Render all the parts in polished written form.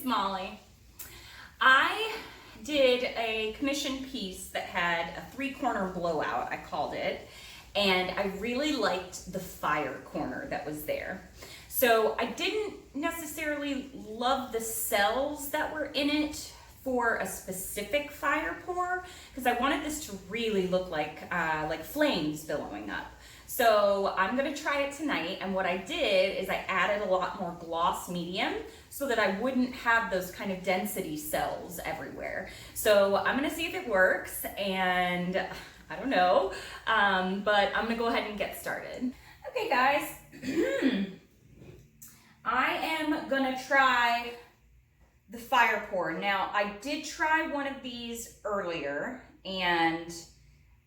Molly. I did a commission piece that had a 3-corner blowout, I called it, and I really liked the fire corner that was there. So I didn't necessarily love the cells that were in it for a specific fire pour, because I wanted this to really look like flames billowing up. So I'm gonna try it tonight, and what I did is I added a lot more gloss medium so that I wouldn't have those kind of density cells everywhere. So I'm gonna see if it works, and I don't know, but I'm gonna go ahead and get started. Okay guys, I am gonna try the fire pour. Now I did try one of these earlier, and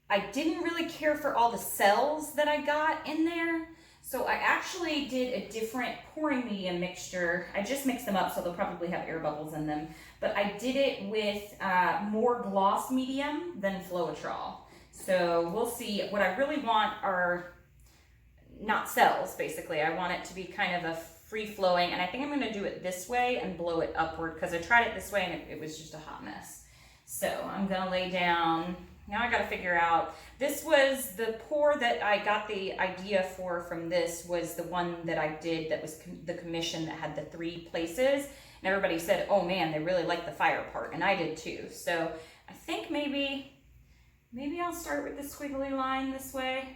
I didn't really care for all the cells that I got in there. So I actually did a different pouring medium mixture. I just mixed them up so they'll probably have air bubbles in them. But I did it with more gloss medium than Floetrol. So we'll see. What I really want are not cells, basically. I want it to be kind of a free flowing, and I think I'm gonna do it this way and blow it upward, because I tried it this way and it was just a hot mess. So I'm gonna lay down. Now I gotta figure out, this was the pour that I got the idea for from this, was the one that I did that was the commission that had the 3 places. And everybody said, oh man, they really like the fire part, and I did too. So I think maybe I'll start with the squiggly line this way.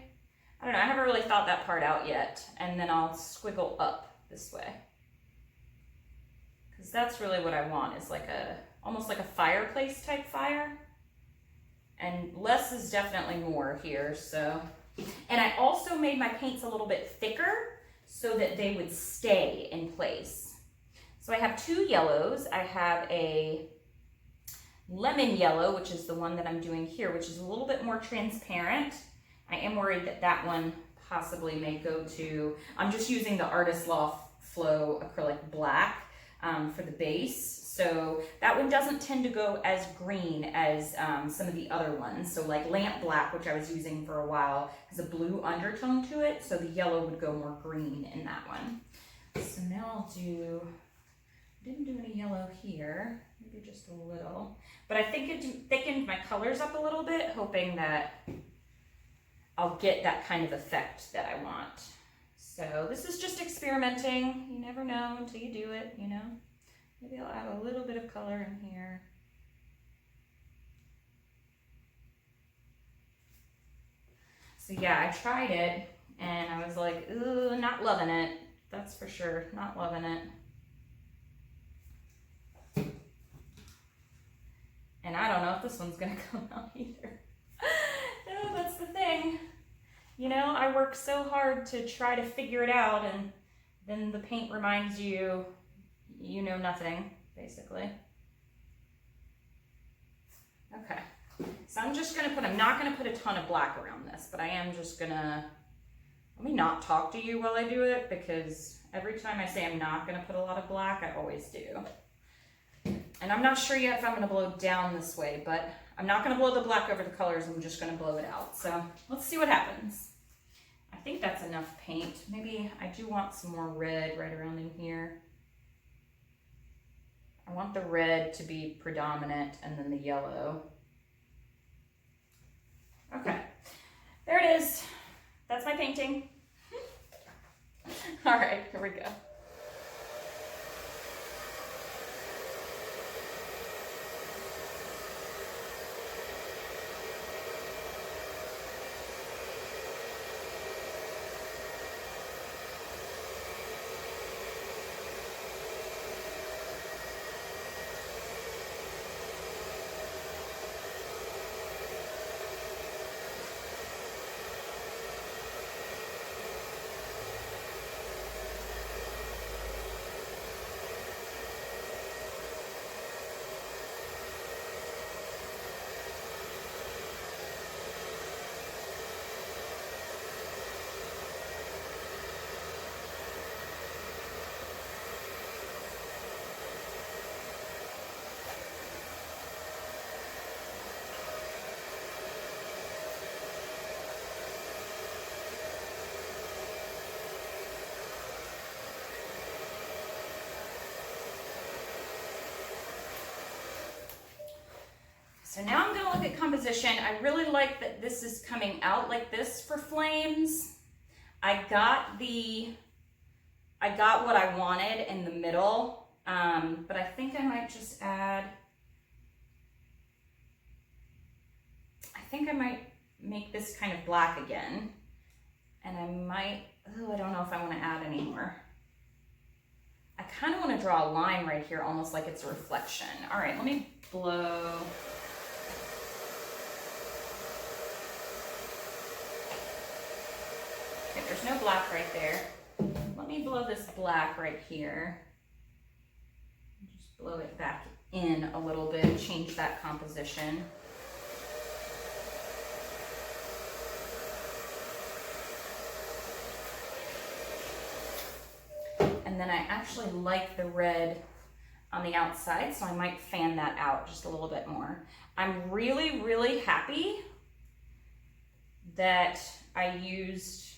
I don't know, I haven't really thought that part out yet. And then I'll squiggle up this way. Because that's really what I want, is like almost like a fireplace type fire. And less is definitely more here, so. And I also made my paints a little bit thicker so that they would stay in place. So I have 2 yellows. I have a lemon yellow, which is the one that I'm doing here, which is a little bit more transparent. I am worried that that one possibly may go to, I'm just using the Artist Loft Flow Acrylic Black for the base. So that one doesn't tend to go as green as some of the other ones. So like Lamp Black, which I was using for a while, has a blue undertone to it. So the yellow would go more green in that one. So now I'll do, didn't do any yellow here, maybe just a little. But I think it thickened my colors up a little bit, hoping that I'll get that kind of effect that I want. So this is just experimenting. You never know until you do it, you know. Maybe I'll add a little bit of color in here. So yeah, I tried it and I was like, ooh, not loving it. That's for sure, not loving it. And I don't know if this one's gonna come out either. No, that's the thing. You know, I work so hard to try to figure it out, and then the paint reminds you, you know nothing, basically. Okay, so I'm just gonna I'm not gonna put a ton of black around this, but I am just gonna, let me not talk to you while I do it, because every time I say I'm not gonna put a lot of black, I always do. And I'm not sure yet if I'm gonna blow down this way, but I'm not gonna blow the black over the colors, I'm just gonna blow it out. So let's see what happens. I think that's enough paint. Maybe I do want some more red right around in here. I want the red to be predominant and then the yellow. Okay, there it is. That's my painting. All right, here we go. So now I'm gonna look at composition. I really like that this is coming out like this for flames. I got what I wanted in the middle, but I think I might just add, I think I might make this kind of black again. And I might, oh, I don't know if I want to add any more. I kind of want to draw a line right here, almost like it's a reflection. All right, let me blow. Okay, there's no black right there. Let me blow this black right here. Just blow it back in a little bit, change that composition. And then I actually like the red on the outside, so I might fan that out just a little bit more. I'm really, really happy that I used,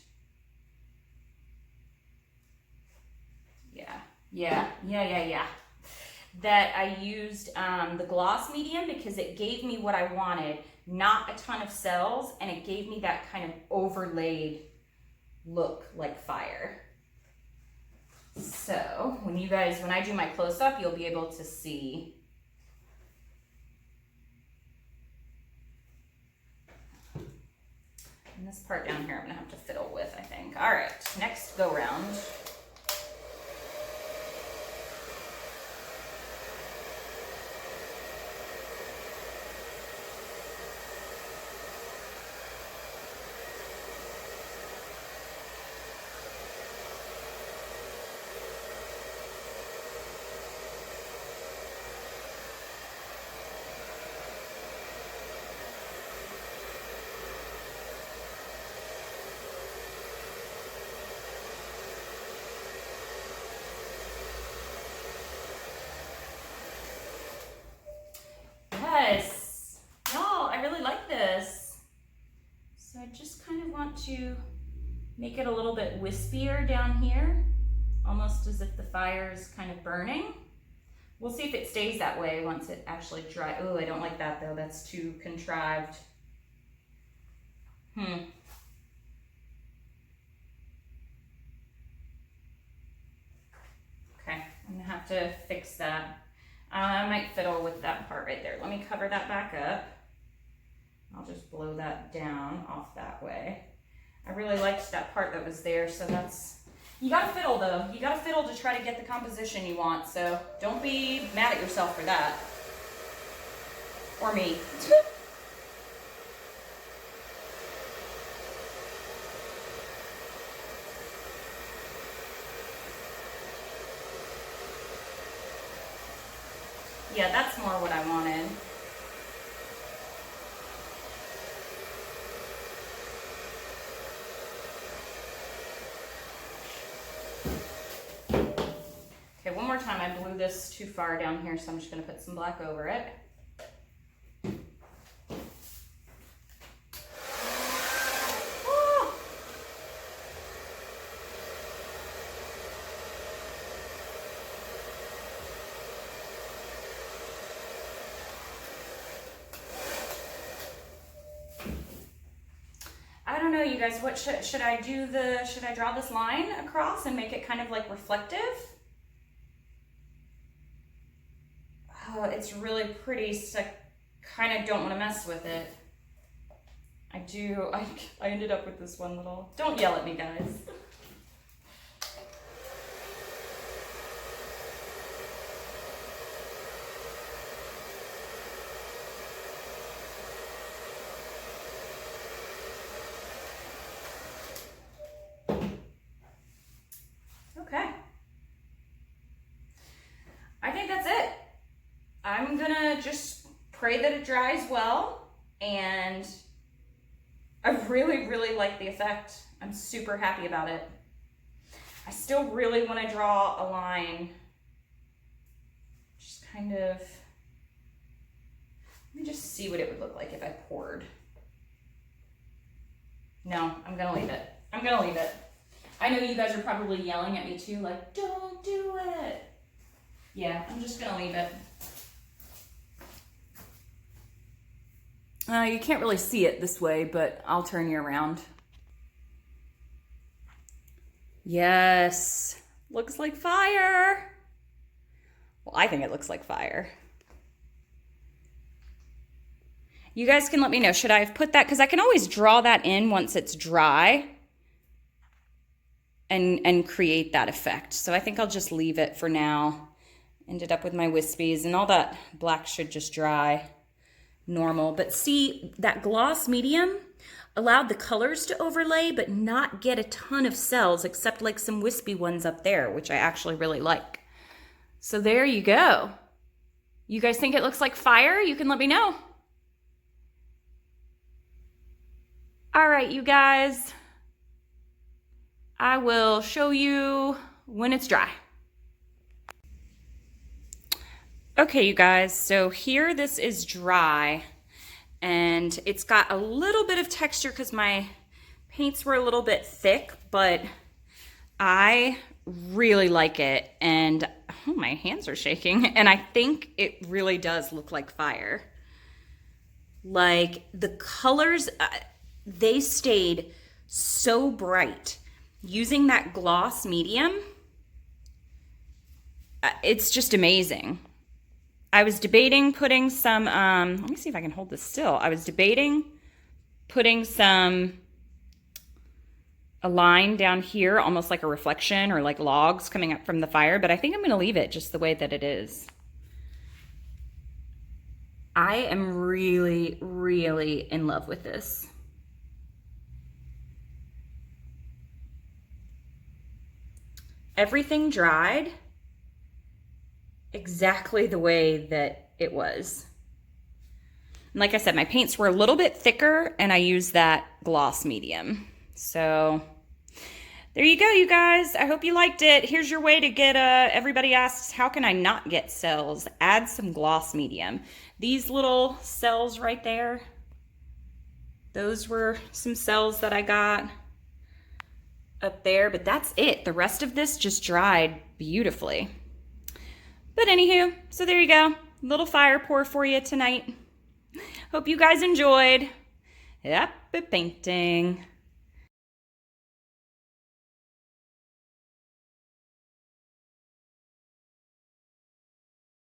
that I used the gloss medium, because it gave me what I wanted, not a ton of cells, and it gave me that kind of overlaid look like fire. So when I do my close-up, you'll be able to see. And this part down here I'm gonna have to fiddle with, I think. All right, next go round. Yes, y'all, I really like this. So I just kind of want to make it a little bit wispier down here, almost as if the fire is kind of burning. We'll see if it stays that way once it actually dries. Oh, I don't like that though, that's too contrived. Okay, I'm gonna have to fix that. I might fiddle with that part right there. Let me cover that back up. I'll just blow that down off that way. I really liked that part that was there, so that's, you gotta fiddle though. You gotta fiddle to try to get the composition you want, so don't be mad at yourself for that. Or me. Yeah, that's more what I wanted. Okay, one more time. I blew this too far down here, so I'm just gonna put some black over it. I don't know, you guys, what should I do? Should I draw this line across and make it kind of like reflective? Oh, it's really pretty, so I kind of don't want to mess with it. I ended up with this one little, don't yell at me, guys. Okay. I think that's it. I'm gonna just pray that it dries well, and I really, really like the effect. I'm super happy about it. I still really want to draw a line. Just kind of, let me just see what it would look like if I poured. No, I'm gonna leave it. I'm gonna leave it. I know you guys are probably yelling at me too, like, don't do it. Yeah, I'm just gonna leave it. You can't really see it this way, but I'll turn you around. Yes, looks like fire. Well, I think it looks like fire. You guys can let me know, should I have put that? Because I can always draw that in once it's dry and create that effect. So I think I'll just leave it for now. Ended up with my wispies, and all that black should just dry normal. But see, that gloss medium allowed the colors to overlay, but not get a ton of cells, except like some wispy ones up there, which I actually really like. So there you go. You guys think it looks like fire? You can let me know. All right, you guys, I will show you when it's dry. Okay, you guys, so here this is dry, and it's got a little bit of texture because my paints were a little bit thick, but I really like it, and oh, my hands are shaking, and I think it really does look like fire. Like the colors, they stayed so bright using that gloss medium. It's just amazing. I was debating putting some, let me see if I can hold this still. I was debating putting a line down here, almost like a reflection or like logs coming up from the fire, but I think I'm gonna leave it just the way that it is. I am really, really in love with this. Everything dried exactly the way that it was. And like I said, my paints were a little bit thicker, and I used that gloss medium. So there you go, you guys. I hope you liked it. Here's your way to get, everybody asks, how can I not get cells? Add some gloss medium. These little cells right there, those were some cells that I got up there, but that's it. The rest of this just dried beautifully. But anywho, so there you go. Little fire pour for you tonight. Hope you guys enjoyed. Happy painting.